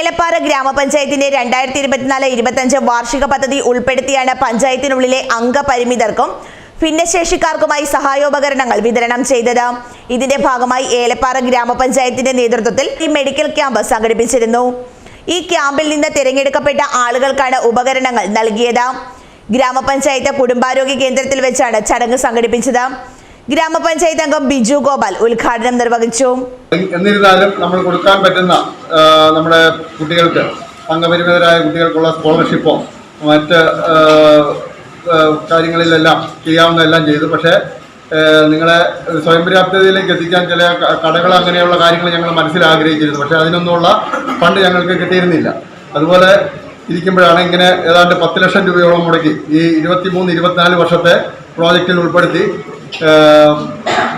ഏലപ്പാറ ഗ്രാമപഞ്ചായത്തിന്റെ 2024-25 വാർഷിക പദ്ധതി ഉൾപ്പെടുത്തിയാണ് പഞ്ചായത്തിനുള്ളിലെ അംഗപരിമിതർക്കും ഭിന്നശേഷിക്കാർക്കുമായി സഹായോപകരണങ്ങൾ വിതരണം ചെയ്തത്. ഇതിന്റെ ഭാഗമായി ഏലപ്പാറ ഗ്രാമപഞ്ചായത്തിന്റെ നേതൃത്വത്തിൽ ഈ മെഡിക്കൽ ക്യാമ്പ് സംഘടിപ്പിച്ചിരുന്നു. ഈ ക്യാമ്പിൽ നിന്ന് തിരഞ്ഞെടുക്കപ്പെട്ട ആളുകൾക്കാണ് ഉപകരണങ്ങൾ നൽകിയത്. ഗ്രാമപഞ്ചായത്ത് കുടുംബാരോഗ്യ കേന്ദ്രത്തിൽ വെച്ചാണ് ചടങ്ങ് സംഘടിപ്പിച്ചത്. ഗ്രാമപഞ്ചായത്ത് അംഗം ബിജു ഗോപാൽ ഉദ്ഘാടനം നിർവഹിച്ചു. എന്നിരുന്നാലും നമ്മൾ കൊടുക്കാൻ പറ്റുന്ന നമ്മുടെ കുട്ടികൾക്ക്, അംഗപരിമിതരായ കുട്ടികൾക്കുള്ള സ്കോളർഷിപ്പോ മറ്റ് കാര്യങ്ങളിലെല്ലാം ചെയ്യാവുന്നതെല്ലാം ചെയ്തു. പക്ഷേ നിങ്ങളെ സ്വയം പര്യാപ്തതയിലേക്ക് എത്തിക്കാൻ ചില കടകൾ അങ്ങനെയുള്ള കാര്യങ്ങൾ ഞങ്ങൾ മനസ്സിൽ ആഗ്രഹിച്ചിരുന്നു. പക്ഷേ അതിനൊന്നുമുള്ള ഫണ്ട് ഞങ്ങൾക്ക് കിട്ടിയിരുന്നില്ല. അതുപോലെ ഇരിക്കുമ്പോഴാണ് ഇങ്ങനെ ഏതാണ്ട് 10 ലക്ഷം രൂപയോളം മുടക്കി ഈ 23-24 വർഷത്തെ പ്രോജക്റ്റിൽ ഉൾപ്പെടുത്തി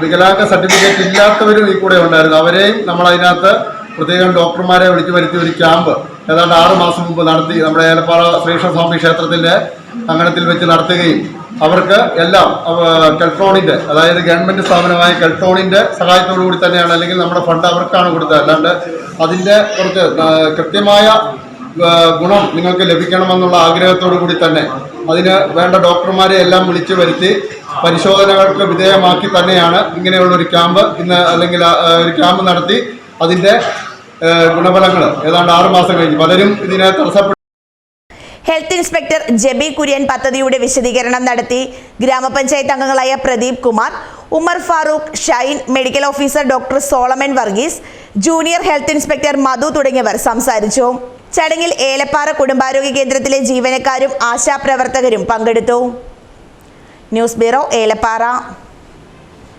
വികലാംഗ സർട്ടിഫിക്കറ്റ് ഇല്ലാത്തവരും ഈ കൂടെ ഉണ്ടായിരുന്നു. അവരെയും നമ്മളതിനകത്ത് പ്രത്യേകം ഡോക്ടർമാരെ വിളിച്ചു വരുത്തി ഒരു ക്യാമ്പ് ഏതാണ്ട് 6 മാസം മുമ്പ് നടത്തി നമ്മുടെ ഏലപ്പാറ ശ്രീകൃഷ്ണസ്വാമി ക്ഷേത്രത്തിൻ്റെ അങ്കണത്തിൽ വെച്ച് നടത്തുകയും അവർക്ക് എല്ലാം കെൽട്രോണിൻ്റെ, അതായത് ഗവൺമെൻറ് സ്ഥാപനമായ കെൽട്രോണിൻ്റെ സഹായത്തോടു കൂടി തന്നെയാണ്, അല്ലെങ്കിൽ നമ്മുടെ ഫണ്ട് അവർക്കാണ് കൊടുത്തത്. അല്ലാണ്ട് അതിൻ്റെ കുറച്ച് കൃത്യമായ ഗുണം നിങ്ങൾക്ക് ലഭിക്കണമെന്നുള്ള ആഗ്രഹത്തോടു കൂടി തന്നെ അതിന് വേണ്ട ഡോക്ടർമാരെ എല്ലാം വിളിച്ചു വരുത്തി പരിശോധനകൾക്ക് വിധേയമാക്കി തന്നെയാണ് ഇങ്ങനെയുള്ളൊരു ക്യാമ്പ് ഇന്ന്, അല്ലെങ്കിൽ ഒരു ക്യാമ്പ് നടത്തി അതിൻ്റെ ഗുണഫലങ്ങൾ ഏതാണ്ട് 6 മാസം കഴിഞ്ഞ് പലരും ഇതിനെ തടസ്സപ്പെട്ടു. ഹെൽത്ത് ഇൻസ്പെക്ടർ ജബി കുര്യൻ പദ്ധതിയുടെ വിശദീകരണം നടത്തി. ഗ്രാമപഞ്ചായത്ത് അംഗങ്ങളായ Pradeep Kumar, Umar Farooq, Shine, medical officer doctor Solomon Varghese, junior health inspector Madhu തുടങ്ങിയവർ സംസാരിച്ചു. ചടങ്ങിൽ ഏലപ്പാറ കുടുംബാരോഗ്യ കേന്ദ്രത്തിലെ ജീവനക്കാരും ആശാപ്രവർത്തകരും പങ്കെടുത്തു. News bureau, Elappara.